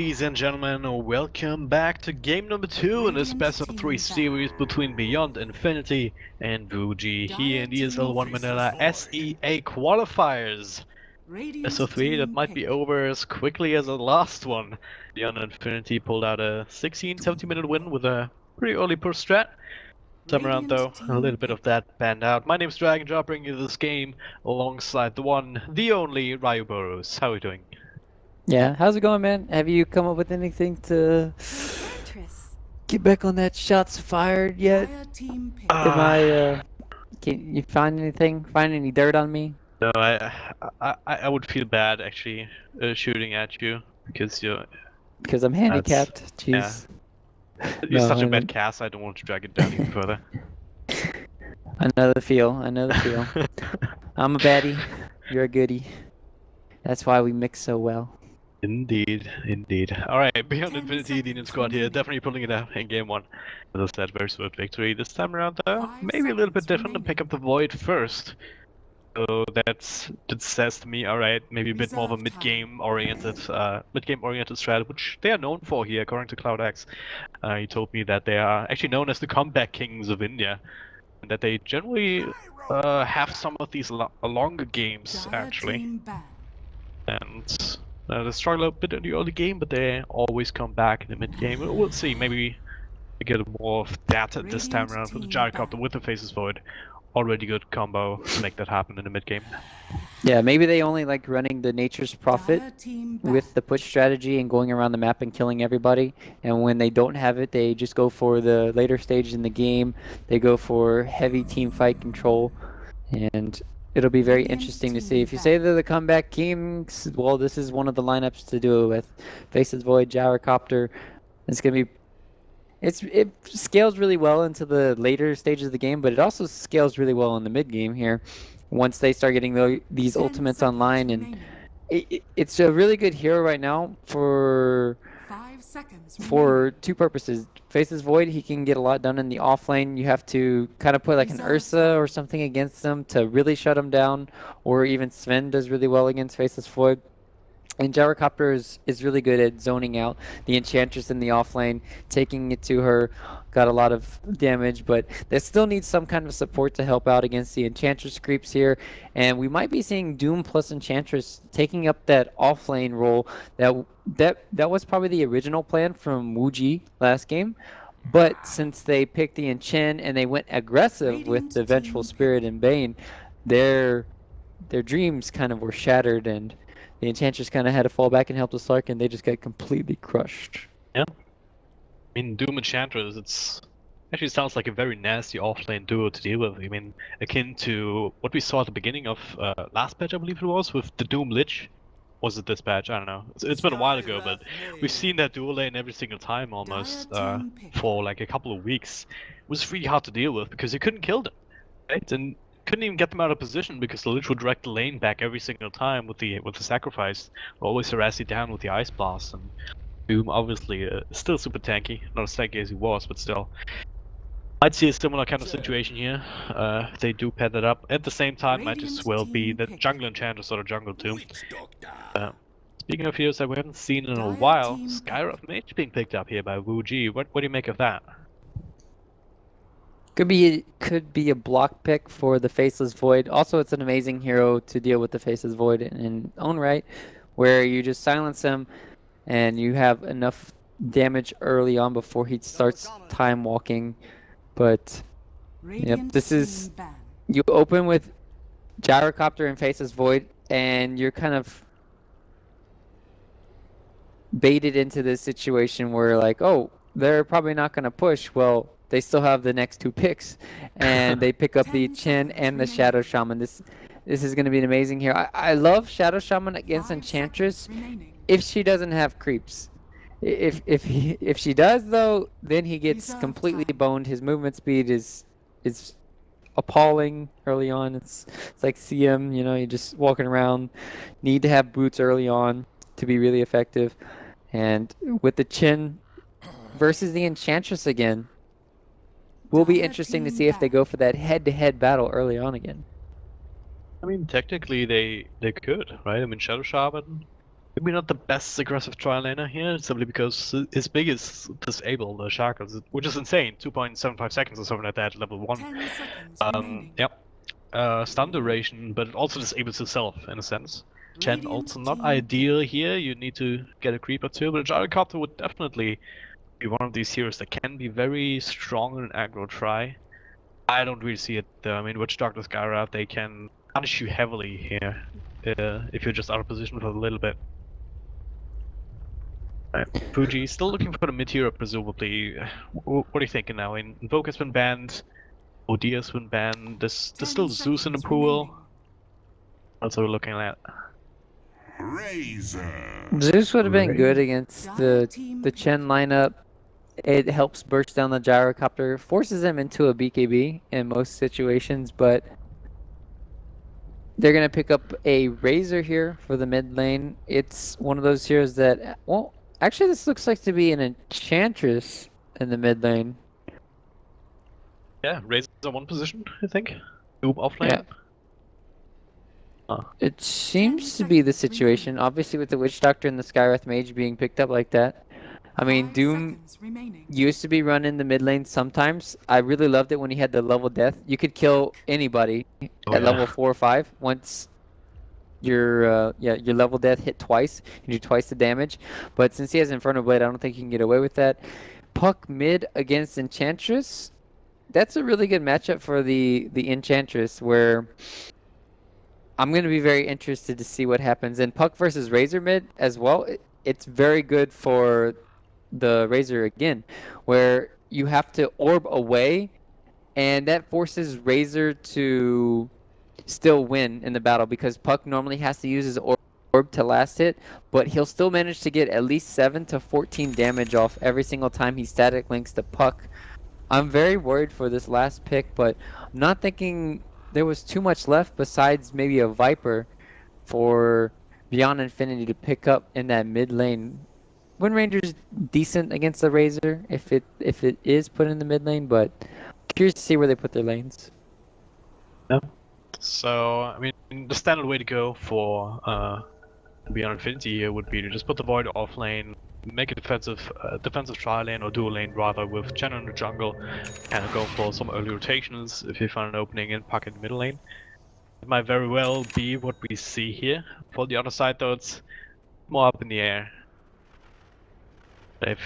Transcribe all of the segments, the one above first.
Ladies and gentlemen, welcome back to game number 2 in this best of 3 series between Beyond Infinity and WuJie here in ESL One Manila SEA Qualifiers. Best of 3 that might be over as quickly as the last one. Beyond Infinity pulled out a 16-17 minute win with a pretty early push strat. Time around though, a little bit of that panned out. My name's DragonJaw, bringing you this game alongside the one, the only Ryu Burrows. How are you doing? Yeah, how's it going, man? Have you come up with anything to get back on that shots fired yet? Can you find anything? Find any dirt on me? No, I would feel bad actually shooting at you because you're Because I'm handicapped. Jeez. you're No, such a I bad don't. cast. I don't want to drag it down even further. I know the feel. I know the feel. I'm a baddie. You're a goodie. That's why we mix so well. Indeed, indeed. Alright, Beyond Infinity, the Indian squad here, definitely pulling it out in game 1. As I said, very swift victory. This time around though, maybe a little bit different to pick up the Void first. So that says to me, alright, maybe a bit more of a mid-game oriented strat, which they are known for here, according to CloudX. He told me that they are actually known as the comeback kings of India, and that they generally have some of these longer games actually. And they struggle a bit in the early game, but they always come back in the mid game. We'll see, maybe we get more of that this time around for the Gyrocopter with the Faces Void. Already good combo to make that happen in the mid game. Yeah, maybe they only like running the Nature's Prophet with the push strategy and going around the map and killing everybody. And when they don't have it, they just go for the later stage in the game. They go for heavy team fight control. And it'll be very interesting to see. If you say they're the comeback kings, well, this is one of the lineups to do it with. Faces Void, Gyrocopter. It's going to be... It scales really well into the later stages of the game, but it also scales really well in the mid game here. Once they start getting these ultimates online, and it's a really good hero right now for two purposes. Faces Void, he can get a lot done in the off lane. You have to kind of put like an Ursa or something against them to really shut him down, or even Sven does really well against Faces Void. And Gyrocopter is really good at zoning out the Enchantress in the off lane, taking it to her, got a lot of damage, but they still need some kind of support to help out against the Enchantress creeps here. And we might be seeing Doom plus Enchantress taking up that off lane role that was probably the original plan from WuJie last game. But since they picked the Enchant and they went aggressive with the Vengeful Spirit and Bane, their dreams kind of were shattered, and the Enchantress kind of had to fall back and help the Slark, and they just got completely crushed. Yeah. I mean, Doom Enchantress, it's actually sounds like a very nasty offlane duo to deal with. I mean, akin to what we saw at the beginning of last patch, I believe it was, with the Doom Lich. Was it this patch? I don't know. It's been a while ago, but we've seen that dual lane every single time almost for like a couple of weeks. It was really hard to deal with because you couldn't kill them, right? And couldn't even get them out of position because the Lich would direct the lane back every single time with the sacrifice. Always harass you down with the Ice Blast. And Doom obviously still super tanky, not as tanky as he was, but still. I'd see a similar kind of situation here. They do pad that up. At the same time, might as well be the jungle Enchantress or the jungle Doom. Speaking of heroes that we haven't seen in a while, Skyroth Mage being picked up here by WuJie. What do you make of that? Could be a block pick for the Faceless Void. Also, it's an amazing hero to deal with the Faceless Void in own right, where you just silence him and you have enough damage early on before he starts time walking. But yep, this is, you open with Gyrocopter and Faceless Void, and you're kind of baited into this situation where like, oh, they're probably not going to push. Well, they still have the next two picks, and they pick up the Chen and the Shadow Shaman. This is going to be an amazing here. I love Shadow Shaman against Enchantress if she doesn't have creeps. If she does though, then he gets completely boned. His movement speed is appalling early on. It's like CM, you know, you're just walking around. Need to have boots early on to be really effective. And with the Chen versus the Enchantress again, will be interesting to see if they go for that head-to-head battle early on again. I mean, technically they could, right? I mean, Shadow Shaman maybe not the best aggressive trial laner here, simply because his big is disable the Shackles, which is insane. 2.75 seconds or something like that, level 1. 10 seconds remaining. Yep. Stun duration, but it also disables itself in a sense. Chen Radiant also not team ideal here, you need to get a creep or two, but a Gyrocopter would definitely be one of these heroes that can be very strong in an aggro try. I don't really see it though. I mean, Witch Doctor Skyra, they can punish you heavily here if you're just out of position for a little bit. WuJie still looking for the mid hero, presumably. What are you thinking now? Invoke has been banned, OD has been banned, there's still Zeus in the pool. That's what we're looking at. Zeus would have been good against the Chen lineup. It helps burst down the Gyrocopter, forces them into a BKB in most situations, but they're going to pick up a Razor here for the mid lane. It's one of those heroes that, well, actually this looks like to be an Enchantress in the mid lane. Yeah, Razor's on one position, I think. Doom offlane. Yeah. It seems to be the situation, obviously with the Witch Doctor and the Skywrath Mage being picked up like that. I mean, Doom used to be run in the mid lane sometimes. I really loved it when he had the level death. You could kill anybody at level 4 or 5 once your level death hit twice. You do twice the damage. But since he has Inferno Blade, I don't think you can get away with that. Puck mid against Enchantress. That's a really good matchup for the Enchantress, where I'm going to be very interested to see what happens. And Puck versus Razor mid as well, it's very good for the Razor again, where you have to orb away, and that forces Razor to still win in the battle, because Puck normally has to use his orb to last hit, but he'll still manage to get at least 7 to 14 damage off every single time he static links the Puck. I'm very worried for this last pick, but I'm not thinking there was too much left besides maybe a Viper for Beyond Infinity to pick up in that mid lane. Wind Ranger's decent against the Razor if it is put in the mid lane, but curious to see where they put their lanes. Yeah. So, I mean, the standard way to go for Beyond Infinity here would be to just put the Void off lane, make a defensive trial lane or dual lane rather with Chen in the jungle, and go for some early rotations if you find an opening and Puck in the middle lane. It might very well be what we see here. For the other side though, it's more up in the air. Let's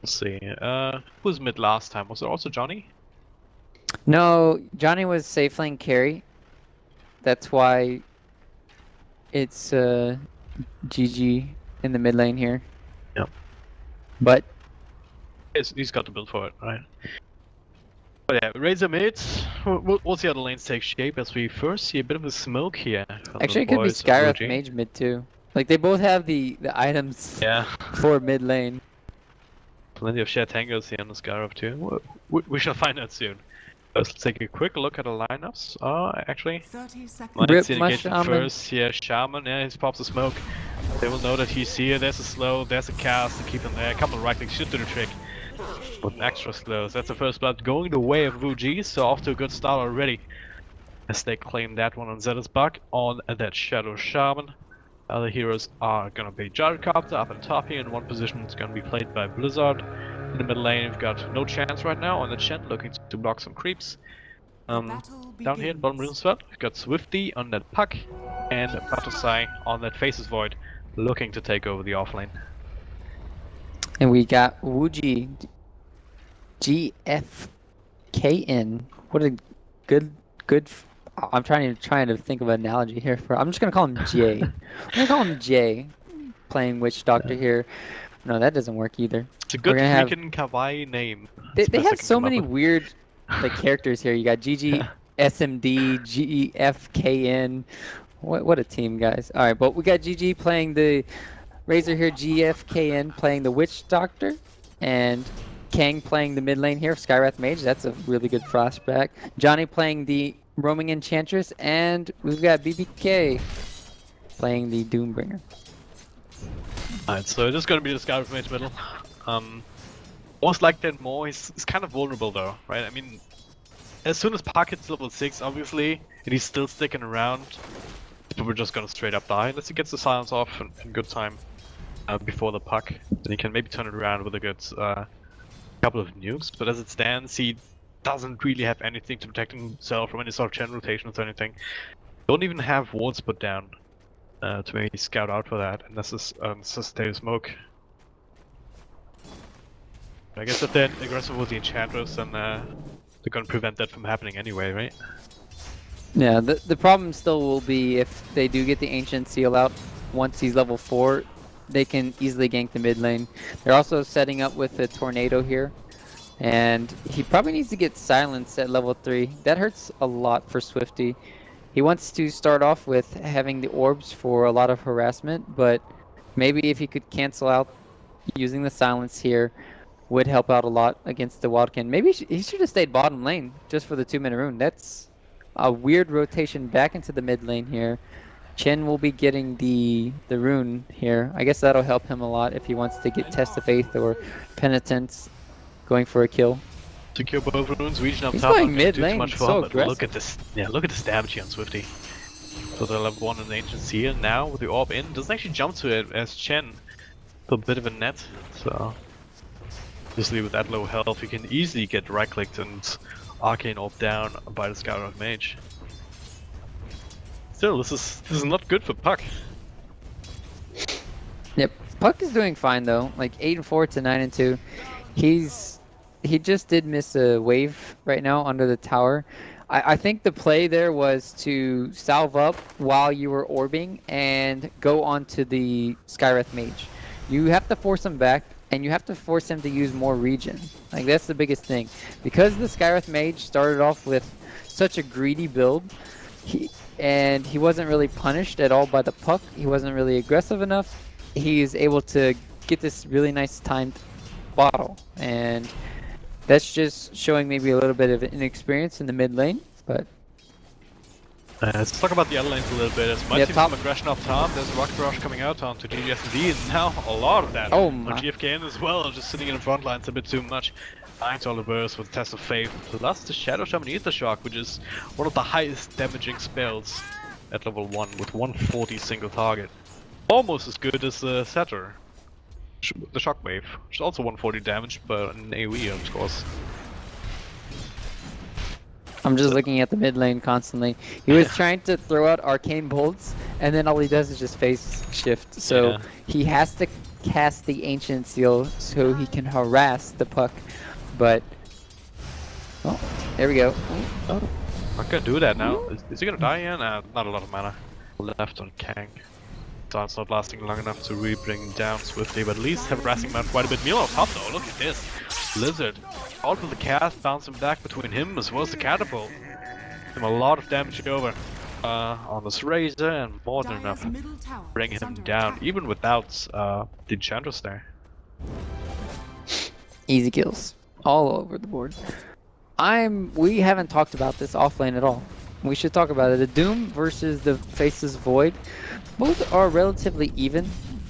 see. Who was mid last time? Was it also Johnny? No, Johnny was safe lane carry. That's why it's GG in the mid lane here. Yep. But he's got the build for it, right? But yeah, Razor mid. We'll see how the lanes take shape as we first see a bit of a smoke here. Actually, it could be Skywrath Mage mid too. Like, they both have the items for mid lane. Plenty of shared tangos here on the Skywrath too. We shall find out soon. Let's take a quick look at the lineups. Actually, let's see the engagement first. Yeah, Shaman, yeah, he pops the smoke. They will know that he's here. There's a slow, there's a cast to keep him there. A couple of right clicks should do the trick. But an extra slow. So that's the first blood going the way of WuJie, so off to a good start already. As they claim that one on Zeta's back on that Shadow Shaman. Other heroes are gonna be Gyrocopter up on top here in one position. It's gonna be played by Blizzard. In the middle lane, we've got no chance right now on the Chen, looking to block some creeps. Down here in bottom Runesword, we've got Swifty on that Puck, and Batusai on that Faces Void, looking to take over the offlane. And we got WuJie GFKN. What a good. I'm trying to think of an analogy here for. I'm just gonna call him Jay. I'm gonna call him Jay, playing Witch Doctor here. No, that doesn't work either. It's a good freaking kawaii name. They have so many weird characters here. You got GG, SMD, GFKN. What a team, guys. All right, but we got GG playing the Razor here, GFKN playing the Witch Doctor, and Kang playing the mid lane here, Skywrath Mage. That's a really good flashback. Johnny playing the Roaming Enchantress, and we've got BBK playing the Doombringer. Alright, so it is going to be the Skywrath Mage middle. Most like that more, he's kind of vulnerable though, right? I mean, as soon as Puck hits level 6, obviously, and he's still sticking around, We're just gonna straight up die unless he gets the silence off in good time before the puck. Then he can maybe turn it around with a good couple of nukes. But as it stands, he doesn't really have anything to protect himself from any sort of chain rotations or anything. Don't even have wards put down to maybe scout out for that, and this is necessitated smoke. I guess if they're aggressive with the Enchantress, then they're gonna prevent that from happening anyway, right? Yeah, the problem still will be if they do get the Ancient Seal out once he's level 4, they can easily gank the mid lane. They're also setting up with a Tornado here, and he probably needs to get silenced at level 3. That hurts a lot for Swifty. He wants to start off with having the orbs for a lot of harassment, but maybe if he could cancel out using the silence here, would help out a lot against the Wildkin. Maybe he should have stayed bottom lane just for the 2-minute rune. That's a weird rotation back into the mid lane here. Chen will be getting the rune here. I guess that'll help him a lot if he wants to get Test of Faith or Penitence going for a kill. Secure both runes, region up He's top. going mid lane, much so but aggressive. look at this. Yeah, look at this damage here on Swifty. So the level 1 in the Ancient Seal now with the orb in doesn't actually jump to it as Chen. A bit of a net. So obviously with that low health, you can easily get right clicked and arcane orb down by the Scout of Mage. Still, this is not good for Puck. Yep, Puck is doing fine though. Like 8-4 to 9-2. He just did miss a wave right now under the tower. I think the play there was to salve up while you were orbing and go onto the Skywrath Mage. You have to force him back, and you have to force him to use more regen. Like, that's the biggest thing. Because the Skywrath Mage started off with such a greedy build, he wasn't really punished at all by the puck. He wasn't really aggressive enough. He's able to get this really nice timed bottle, and that's just showing maybe a little bit of inexperience in the mid lane, but let's talk about the other lanes a little bit. As much some aggression up top, there's a rocket rush coming out onto GGSD, and now a lot of that on GFKN as well, just sitting in the front lines a bit too much. Dying to Oliver's with Test of Faith, plus the Shadow Shaman Ether Shock, which is one of the highest damaging spells at level 1 with 140 single target. Almost as good as the Setter. The Shockwave, which is also 140 damage, but an AoE of course. I'm just looking at the mid lane constantly. He was trying to throw out arcane bolts, and then all he does is just phase shift. So he has to cast the Ancient Seal so he can harass the puck. But oh, there we go. Oh, not gonna do that now. Is he gonna die here? Nah, not a lot of mana left on Kang. So it's not lasting long enough to really bring him down swiftly, but at least harassing him out quite a bit. Meal on top though, look at this. Lizard, out with the cast, bouncing back between him as well as the catapult. Him a lot of damage over on this Razor, and more than enough bring him down, even without the Enchantress there. Easy kills, all over the board. We haven't talked about this offlane at all. We should talk about it. The Doom versus the Faceless Void. Both are relatively even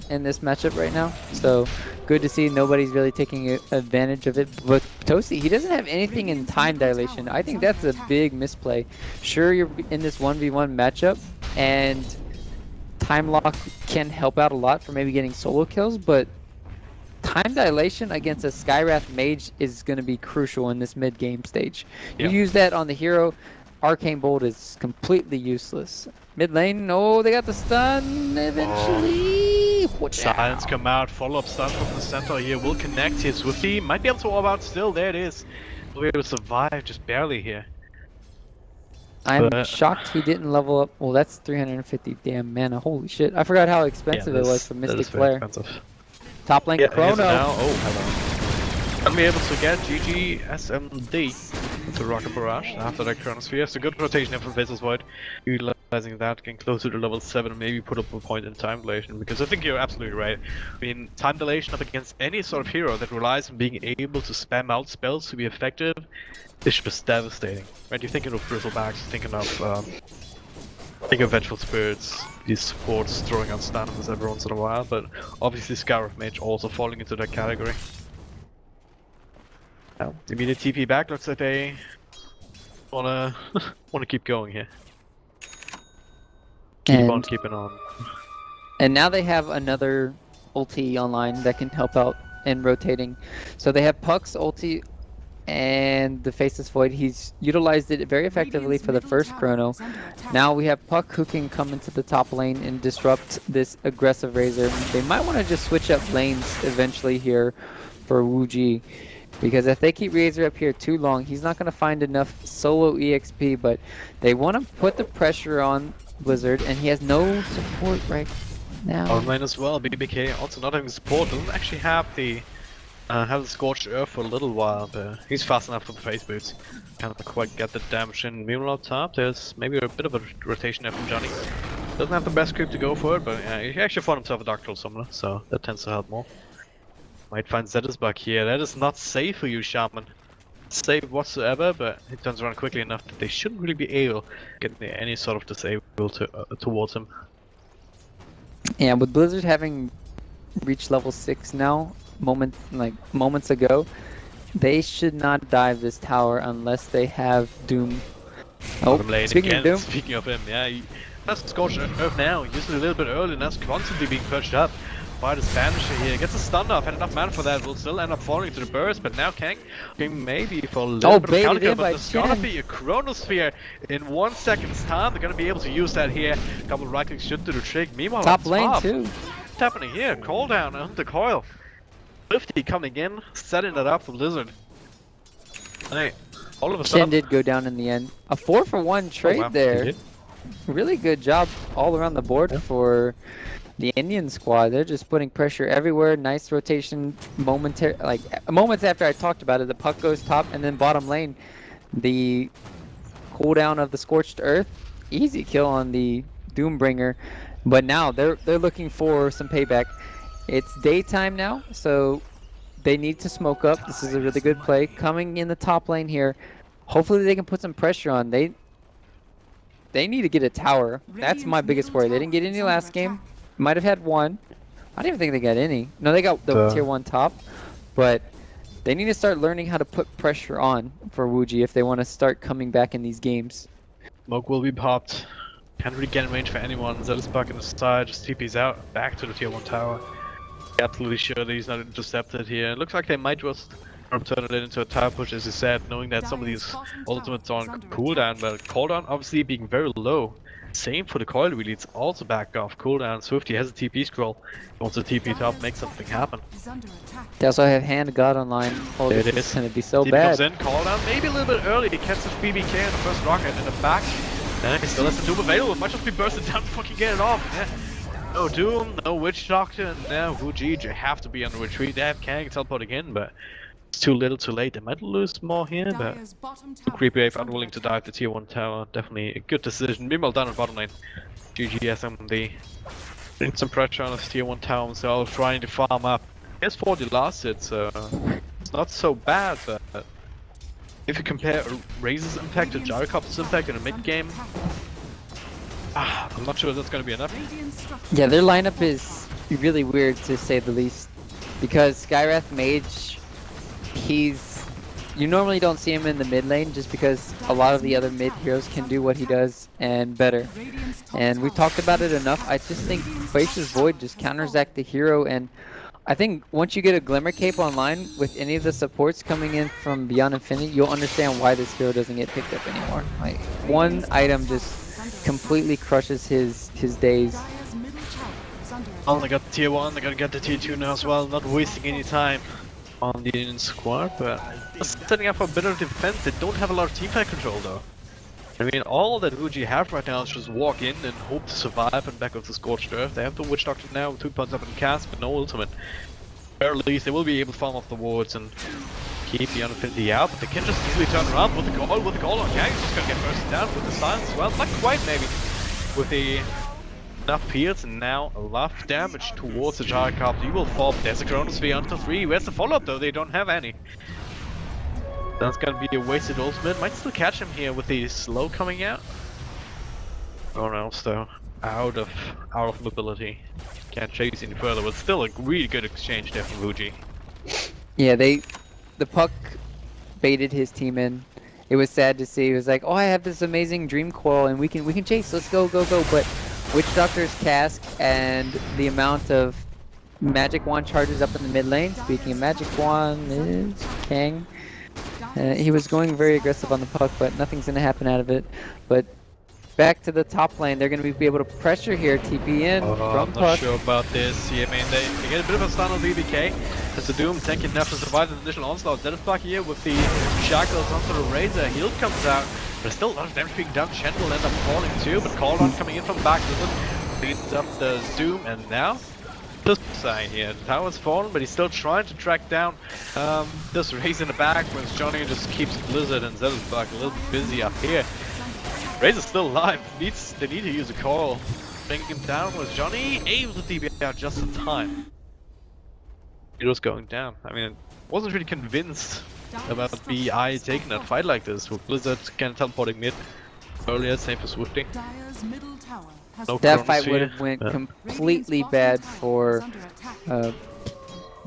in this matchup right now, so good to see nobody's really taking advantage of it. But Toasty, he doesn't have anything in time dilation. I think that's a big misplay. Sure, you're in this 1v1 matchup, and time lock can help out a lot for maybe getting solo kills, but time dilation against a Skywrath Mage is going to be crucial in this mid-game stage. You use that on the hero, Arcane Bolt is completely useless. Mid lane, no, they got the stun eventually. Silence come out, follow-up stun from the center here, will connect here. Swifty might be able to orb out still, there it is. Will be able to survive, just barely here. I'm shocked he didn't level up. Well, that's 350 damn mana, holy shit. I forgot how expensive it was for Mystic Flare. Top lane Chrono. Gonna be able to get GG SMD to Rocket Barrage after that Chronosphere. It's a good rotation here from Faceless Void, utilizing that, getting closer to level 7 and maybe put up a point in time dilation, because I think you're absolutely right. I mean, time dilation up against any sort of hero that relies on being able to spam out spells to be effective is just devastating. Right, you're thinking of Bristlebacks, thinking of Vengeful Spirits, these supports throwing out stuns every once in a while, but obviously Skywrath Mage also falling into that category. Now, immediate TP back, looks like they wanna keep going here. Keep on keeping on. And now they have another ulti online that can help out in rotating. So they have Puck's ulti and the Faceless Void. He's utilized it very effectively for the first chrono. Now we have Puck who can come into the top lane and disrupt this aggressive Razor. They might want to just switch up lanes eventually here for WuJie, because if they keep Razor up here too long, he's not going to find enough solo EXP. But they want to put the pressure on Blizzard, and he has no support right now. Online as well. BBK also not having support. Doesn't actually have the Scorched Earth for a little while, but he's fast enough for the face boots. Can't quite get the damage in. Meanwhile up top, there's maybe a bit of a rotation there from Johnny. Doesn't have the best creep to go for it, but he actually found himself a Dark Troll Summoner, so that tends to help more. Might find Zetas back here. That is not safe for you, Shaman. Safe whatsoever, but he turns around quickly enough that they shouldn't really be able to get any sort of disable towards him. Yeah, with Blizzard having reached level 6 now, moments ago, they should not dive this tower unless they have Doom. Oh, speaking of Doom. Speaking of him, yeah, that's Scorched Earth now. Usually a little bit early, and that's constantly being pushed up by the Spanish here. Gets a stun off, had enough mana for that, will still end up falling to the burst, but now Kang maybe for a little bit of counter kill, but there's gonna be a Chronosphere in 1 second's time. They're gonna be able to use that here. A couple of right clicks should do the trick. Meanwhile, top lane too. What's happening here? Call down on the coil. 50 coming in, setting that up for Blizzard. Hey, all of a sudden did go down in the end. A 4-for-1 trade there. Really good job all around the board for the Indian squad. They're just putting pressure everywhere. Nice rotation, moments after I talked about it. The Puck goes top, and then bottom lane, the cooldown of the Scorched Earth, easy kill on the Doombringer. But now they're looking for some payback. It's daytime now, so they need to smoke up. This is a really good play coming in the top lane here. Hopefully they can put some pressure on. They need to get a tower. That's my biggest worry. They didn't get any last game. Might have had one. I don't even think they got any. No, they got the tier 1 top, but they need to start learning how to put pressure on for WuJie if they want to start coming back in these games. Smoke will be popped. Can't really get in range for anyone. Zetas back in the side, just TP's out, back to the tier 1 tower. Absolutely sure that he's not intercepted here. It looks like they might just turn it into a tower push, as you said, knowing that some of these ultimates are on cooldown, but cooldown obviously being very low. Same for the coil, really, it's also back off cooldown. Swifty has a TP scroll. He wants to TP top, make something happen. They also have Hand God online. Oh, this is gonna be so bad. Comes in, cooldown, maybe a little bit early. He catches BBK on the first rocket in the back. And he still has the Doom available. Might just be bursted down to fucking get it off. Yeah. No Doom, no Witch Doctor, and now WuJie have to be on the retreat. They have Kang teleporting in, but it's too little too late. They might lose more here, but Creepy Wave unwilling to dive the tier 1 tower. Definitely a good decision. Meanwhile down on bottom lane. GG SMD. Need some pressure on his tier 1 tower himself, trying to farm up. He has 40 last hit, so it's not so bad, but if you compare Razor's impact to Gyrocopter's impact in a mid game, I'm not sure that's going to be enough. Yeah, their lineup is really weird to say the least, because Skywrath Mage, you normally don't see him in the mid lane just because a lot of the other mid heroes can do what he does and better. And we've talked about it enough. I just think Faceless Void just counters act the hero, and I think once you get a Glimmer Cape online with any of the supports coming in from Beyond Infinity, you'll understand why this hero doesn't get picked up anymore. Like, one item just completely crushes his days. Oh, they got the tier 1, they gotta get the tier 2 now as well, not wasting any time on the Indian squad, but setting up for a bit of defense. They don't have a lot of teamfight control though. I mean, all that WuJie have right now is just walk in and hope to survive and back of the Scorched Earth. They have the Witch Doctor now, 2 points up in cast, but no ultimate. Or at least they will be able to farm off the wards and keep the Infinity out, but they can just easily turn around with the goal on Yang. He's just gonna get bursted down with the silence as well. Not quite maybe with the enough pierce, and now a lot of damage towards the Gyrocopter. He will fall. There's a Chronosphere onto 3. Where's the follow-up though? They don't have any. That's gonna be a wasted ultimate. Might still catch him here with the slow coming out. Or else though, out of mobility. Can't chase any further, but still a really good exchange there from WuJie. Yeah, the Puck baited his team in. It was sad to see. It was like, oh, I have this amazing Dream Coil and we can chase. Let's go. But Witch Doctor's cask and the amount of Magic Wand charges up in the mid lane. Speaking of Magic Wand, is Kang. He was going very aggressive on the puck, but nothing's going to happen out of it. But back to the top lane, they're going to be able to pressure here. TP in from I'm puck. not sure about this. Yeah, I mean, they get a bit of a stun on BBK. As the Doom tanking enough to survive the initial onslaught. Zealot's here with the shackles onto the Razor. Heal comes out. There's still a lot of damage being done. Shen will end up falling too, but Caldon coming in from back beats up the Doom, and now this side here. The tower's fallen, but he's still trying to track down this Razor in the back, whereas Johnny just keeps Blizzard and Zealot's a little bit busy up here. Razor's still alive. They need to use a call. Bring him down. Was Johnny able to DB out just in time? It was going down. I mean, wasn't really convinced about BI taking that fight like this with Blizzard kind of teleporting mid earlier, same for Swifting. No That fight Chronosphere. would have went completely bad for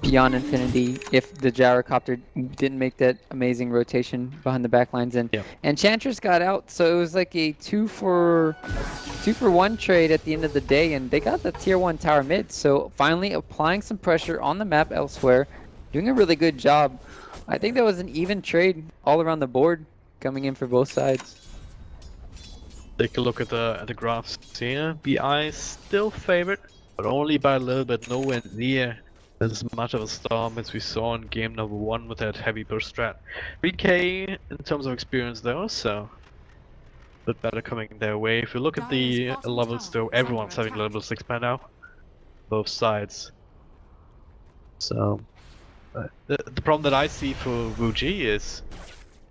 Beyond Infinity if the gyrocopter didn't make that amazing rotation behind the backlines, and Enchantress got out, so it was like a 2-for-1 trade at the end of the day, and they got the tier 1 tower mid. So finally applying some pressure on the map elsewhere, doing a really good job. I think that was an even trade all around the board coming in for both sides. Take a look at the graphs here. BI still favored, but only by a little bit, nowhere near as much of a storm as we saw in game number 1 with that heavy burst strat. 3k in terms of experience though, so a bit better coming their way. If you look at the levels though, everyone's having level 6 by now, both sides. So the problem that I see for WuJie is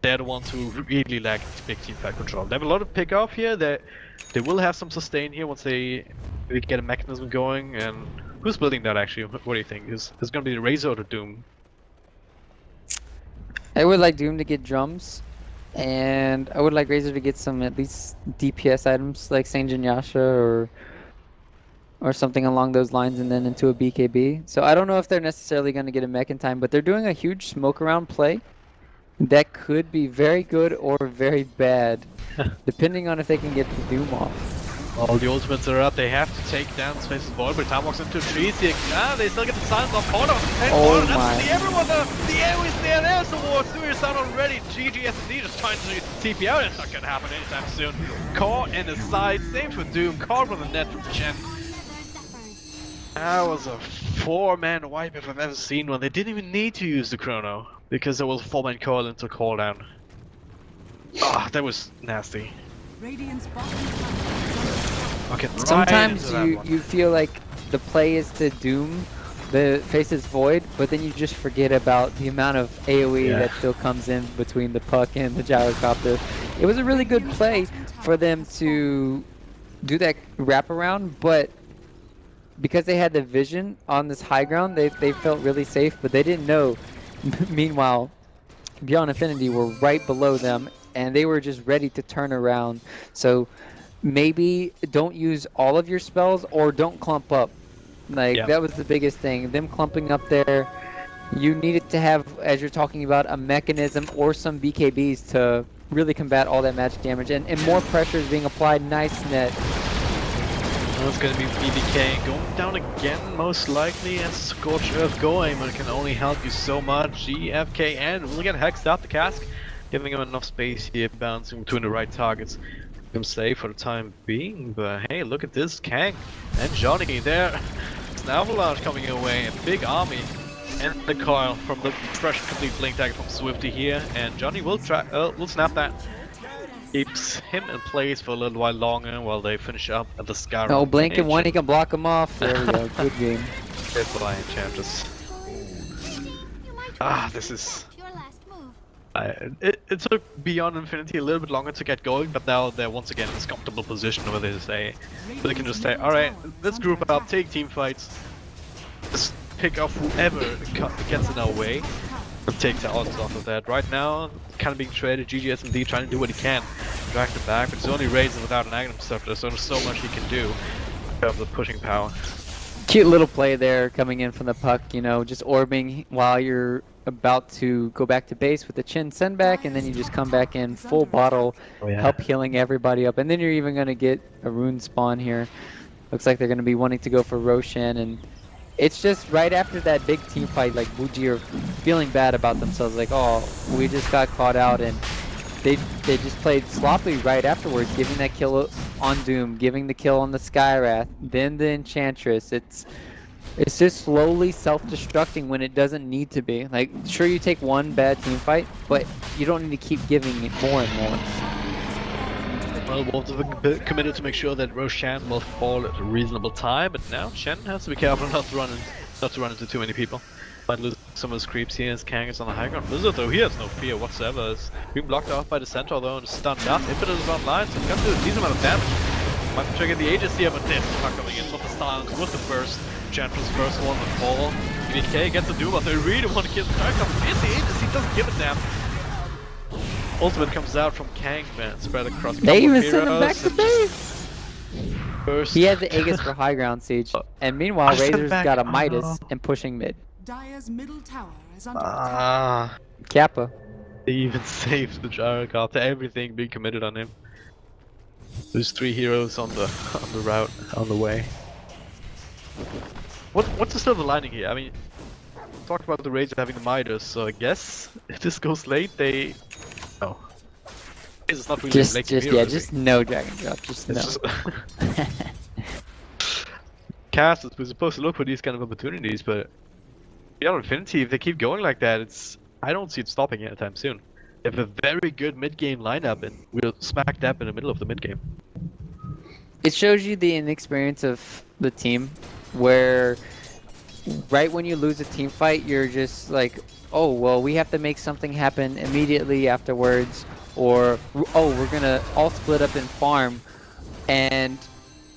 they're the ones who really lack big team fight control. They have a lot of pick off here. They will have some sustain here once they get a mechanism going. And who's building that actually? What do you think? Is it's gonna be the Razor or the Doom? I would like Doom to get drums, and I would like Razor to get some at least DPS items like Sanjin Yasha or something along those lines, and then into a BKB. So I don't know if they're necessarily going to get a mech in time, but they're doing a huge smoke around play that could be very good or very bad, depending on if they can get the Doom off. All the ultimates are up. They have to take down Space's Void, but time walks into trees here. They still get the silence off Porter. And Oh Porter, my. everyone, the AoE's there. There's the wards. Do your sound already. GGSD just trying to TP out. It's not gonna happen anytime soon. Core in the side. Same for Doom. Core from the net from Chen. That was a 4-man wipe if I've ever seen one. They didn't even need to use the chrono because there was a 4-man call into call down. Ah, that was nasty. Okay, right. Sometimes you feel like the play is to Doom the Face's Void, but then you just forget about the amount of AoE that still comes in between the puck and the gyrocopter. It was a really good play for them to do that wraparound, but because they had the vision on this high ground, they felt really safe, but they didn't know. Meanwhile, Beyond Infinity were right below them, and they were just ready to turn around. So maybe don't use all of your spells, or don't clump up. Like, that was the biggest thing. Them clumping up there, you needed to have, as you're talking about, a mechanism or some BKBs to really combat all that magic damage. And more pressure is being applied. Nice net. It's gonna be BBK going down again, most likely, and Scorch Earth going, but it can only help you so much. GFK and will get hexed out the cask, giving him enough space here, bouncing between the right targets. Keep him safe for the time being, but hey, look at this, Kang and Johnny there. It's an avalanche coming away, a big army, and the coil from the fresh complete blink tag from Swifty here, and Johnny will snap that. Keeps him in place for a little while longer while they finish up at the Scar. Oh, blink and one, he can block him off. There we go. Good game. Good play, Enchantress. This is... it took Beyond Infinity a little bit longer to get going, but now they're once again in this comfortable position where they can just say, alright, let's group up, take team fights, just pick off whoever gets in our way, and take the odds off of that. Right now, kind of being traded, GGSMD trying to do what he can, drag them back, but it's only Razor without an Agnum Scepter, so there's so much he can do in terms of pushing power. Cute little play there coming in from the puck, you know, just orbing while you're about to go back to base with the chin send back, and then you just come back in full bottle, help healing everybody up, and then you're even going to get a rune spawn here. Looks like they're going to be wanting to go for Roshan, and it's just right after that big team fight, like WuJie are feeling bad about themselves, like, oh, we just got caught out, and they just played sloppy right afterwards, giving that kill on Doom, giving the kill on the Skywrath, then the Enchantress. It's just slowly self-destructing when it doesn't need to be. Like, sure, you take one bad team fight, but you don't need to keep giving it more and more. Well, Wolves have been committed to make sure that Roshan will fall at a reasonable time, but now Shen has to be careful not to run into too many people. Might lose some of his creeps here as Kang is on the high ground. Blizzard though, he has no fear whatsoever. Is being blocked off by the Centaur though and stunned up. Impetus is online, so he's gonna do a decent amount of damage. Might trigger the Aegis here, but this is not coming in with the silence with the burst. Chantress first one will fall. BK gets a do, but they really want to kill the Dark Comes in the Aegis, he doesn't give a damn. Ultimate comes out from Kang, man, spread across a couple They even of sent him back heroes. to base! First. He had the Aegis for high ground siege, and meanwhile Razor's got a Midas and pushing mid. Dire's middle tower is under attack. Kappa. They even saved the Jarek after everything being committed on him. There's 3 heroes on the route, on the way. What's the silver lining here? I mean, talked about the Razor having the Midas, so I guess if this goes late, they... No. It's not really just no Dragon Drop, just no. Casters, we're supposed to look for these kind of opportunities, but Beyond Infinity, if they keep going like that, I don't see it stopping anytime soon. They have a very good mid-game lineup, and we'll smack dab in the middle of the mid-game. It shows you the inexperience of the team, where right when you lose a team fight, you're just like, oh, well, we have to make something happen immediately afterwards, or, oh, we're gonna all split up and farm, and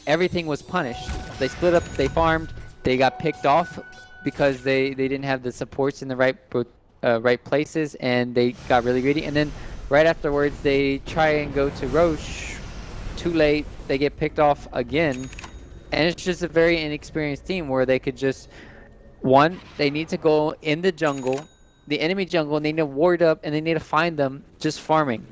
everything was punished. They split up, they farmed, they got picked off because they didn't have the supports in the right places, and they got really greedy, and then right afterwards they try and go to Roche, too late, they get picked off again, and it's just a very inexperienced team where they could just, one, they need to go in the jungle, the enemy jungle, and they need to ward up, and they need to find them just farming.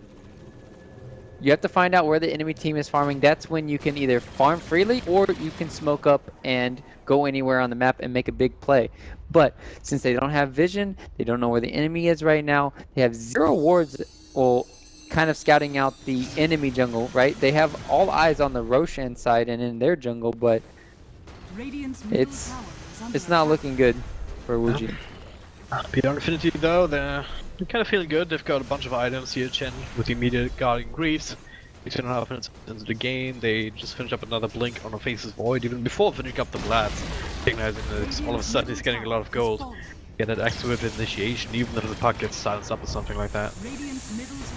You have to find out where the enemy team is farming. That's when you can either farm freely, or you can smoke up and go anywhere on the map and make a big play. But since they don't have vision, they don't know where the enemy is right now, they have 0 wards, well, kind of scouting out the enemy jungle, right? They have all eyes on the Roshan side and in their jungle, but it's not looking good for WuJie. Beyond Infinity though, they're kind of feeling good. They've got a bunch of items here, Chen, with the immediate Guardian Greaves. 2.5 minutes into the game, they just finished up another Blink on a Face's Void, even before finishing up the Blast. Recognizing that all of a sudden he's getting a lot of gold. Get that activated initiation, even if the puck gets silenced up or something like that.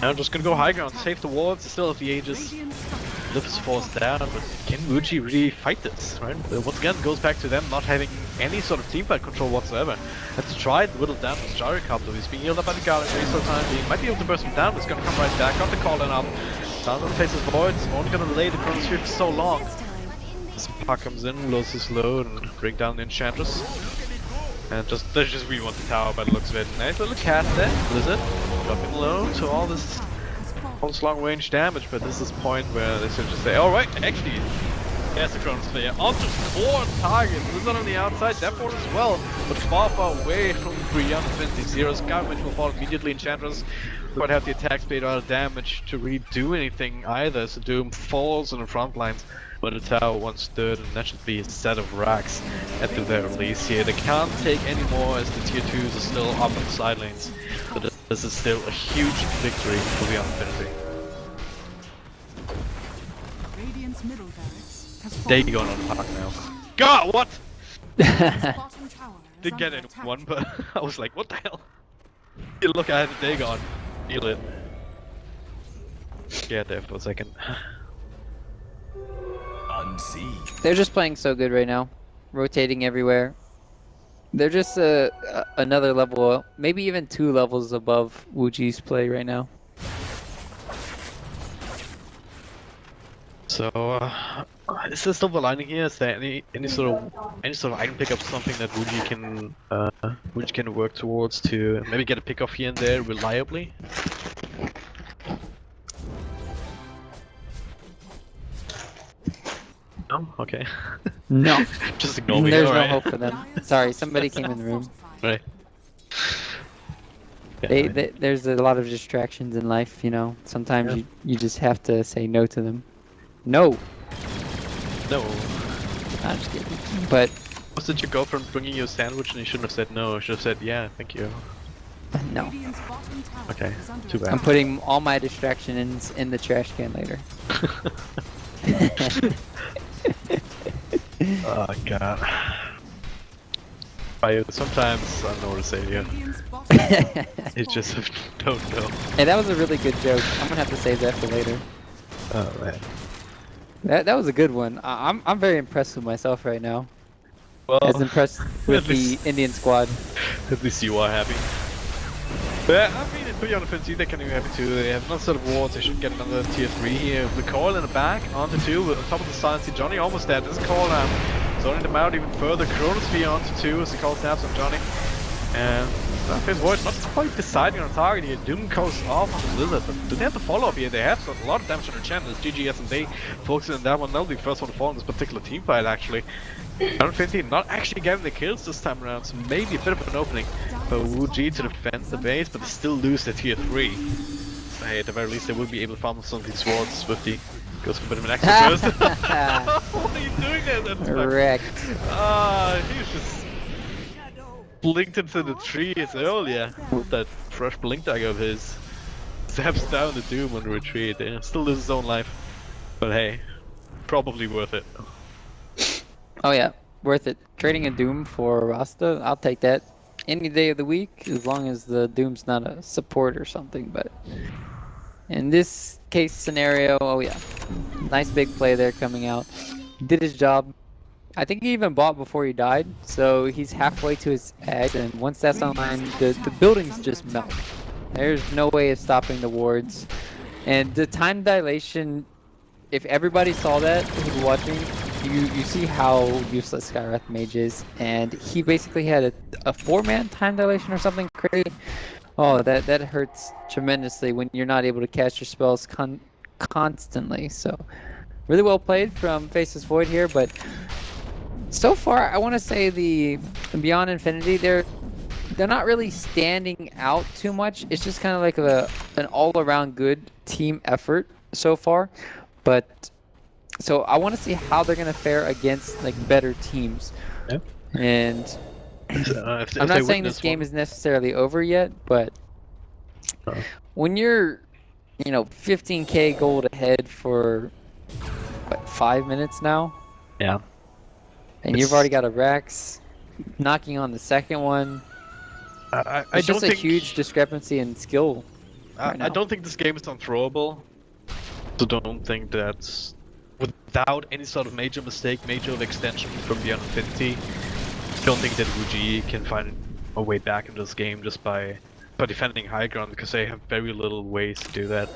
Now I'm just gonna go high ground, save the wards, still have the Aegis. Lift is forced down, but can WuJie really fight this, right? Once again, it goes back to them not having any sort of teamfight control whatsoever. Had to try and whittle down this Gyrocopter, he's being healed up by the Guardian Greaves for the time being. Might be able to burst him down, but it's gonna come right back. Got the call in up. Sounds on the Face's Void, it's only gonna delay the Chronosphere for so long. This puck comes in, lowers his load, and bring down the Enchantress. And they just rewant the tower by the looks of it. Nice little cat there, Blizzard. Dropping low to all this long range damage, but this is the point where they should just say, alright, actually, there's the Chronosphere. Onto 4 targets. Blizzard on the outside, that board as well, but far away from Beyond Infinity. Zero Skywind will fall immediately. Enchantress won't have the attack speed or the damage to really do anything either, so Doom falls on the front lines. But the tower once stood, and that should be a set of racks at the very least here. They can't take any more as the tier 2s are still up on the side lanes. But this is still a huge victory for Beyond Infinity. Dagon on the park now. God, what? Didn't get anyone, but I was like, what the hell? You look, I had a Dagon. Feel it. Scared there for a second. Unseen. They're just playing so good right now, rotating everywhere. They're just another level, maybe even 2 levels above WuJie's play right now. So, is there silver lining here? Is there any sort of item pickup, something that WuJie can work towards to maybe get a pick off here and there reliably? No? Okay. okay. No. Just ignore me. There's alright. no hope for them. Sorry, somebody came in the room. Right. Yeah, There's a lot of distractions in life, you know. Sometimes you just have to say no to them. No. no. I'm just kidding. But Wasn't your girlfriend bringing you a sandwich and you shouldn't have said no? You should have said yeah, thank you. no. Okay, too bad. I'm putting all my distractions in the trash can later. Oh god. Sometimes I don't know what to say to you. It's just don't know. Hey, that was a really good joke. I'm gonna have to save that for later. Oh man. That was a good one. I'm very impressed with myself right now. Well, As impressed with at least- the Indian squad. At least you are happy. But I mean, in Beyond Infinity, they can be happy too. They have another set of wards. They should get another tier 3 here. The call in the back, onto 2, on top of the silence. Johnny almost dead. This call zoning them out even further. Chronosphere onto 2 as the call snaps on Johnny. And Face Void not quite deciding on a target here. Doom goes off on the Lizard, but do they have the follow up here? They have a lot of damage on their channels. GGS and they focusing on that one. They'll be the first one to fall in this particular team fight actually. 150 not actually getting the kills this time around, so maybe a bit of an opening for WuJie to defend the base, but they still lose their tier 3. So hey, at the very least they will be able to farm some of these swords with the goes for a bit of an extra burst. What are you doing there? That's Correct. he was just blinked into the trees earlier with that fresh blink dagger of his. Zaps down the Doom on retreat. Yeah, still loses his own life, but hey, probably worth it. Oh yeah, worth it. Trading a Doom for Rasta, I'll take that any day of the week, as long as the Doom's not a support or something, but in this case scenario, oh yeah. Nice big play there coming out. Did his job. I think he even bought before he died, so he's halfway to his egg, and once that's online, the buildings just melt. There's no way of stopping the wards. And the time dilation, if everybody saw that who's watching, you see how useless Skywrath Mage is, and he basically had a 4-man time dilation or something crazy. Oh, that hurts tremendously when you're not able to cast your spells constantly. So, really well played from Faceless Void here, but so far I want to say the Beyond Infinity, they're not really standing out too much. It's just kind of like an all-around good team effort so far, but. So I want to see how they're gonna fare against like better teams. Yep. And if I'm not saying this game is necessarily over yet, but when you're, 15k gold ahead for what, 5 minutes now, yeah, and you've already got a Rex knocking on the second one. It's don't just a huge discrepancy in skill. I don't think this game is unthrowable. So don't think that. Without any sort of major mistake, major extension from Beyond Infinity, don't think that WuJie can find a way back into this game just by defending high ground, because they have very little ways to do that.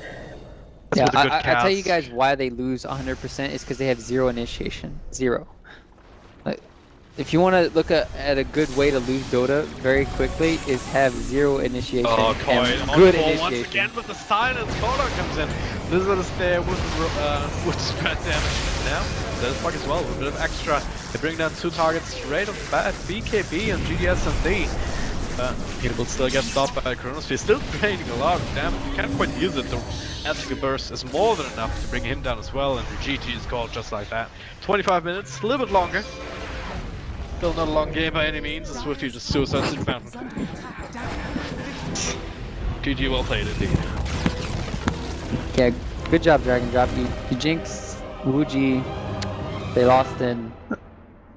Yeah, I tell you guys why they lose 100% is because they have 0 initiation. 0. Like, if you want to look at a good way to lose Dota very quickly, is have 0 initiation. Oh, and good initiation. Once again with the silence, Koda comes in. Lizard is there with spread damage now. There's Puck as well with a bit of extra. They bring down 2 targets straight off the bat. BKB and GDS and D. He will still get stopped by Chronosphere. Still draining a lot of damage. You can't quite use it. The Ethical Burst is more than enough to bring him down as well. And GG is called just like that. 25 minutes, a little bit longer. Still not a long game by any means. It's Swifty just suicide fountain. GG, well played indeed. Yeah, good job, Dragon Drop. You jinxed WuJie. They lost in,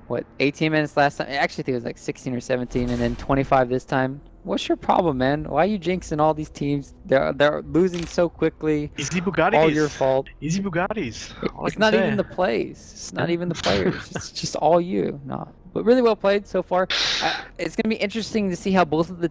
what, 18 minutes last time? Actually, I think it was like 16 or 17, and then 25 this time. What's your problem, man? Why are you jinxing all these teams? They're losing so quickly. Easy Bugattis. All your fault. Easy Bugattis. It's not even the plays. It's not even the players. It's just all you. No. But really well played so far. It's going to be interesting to see how both of the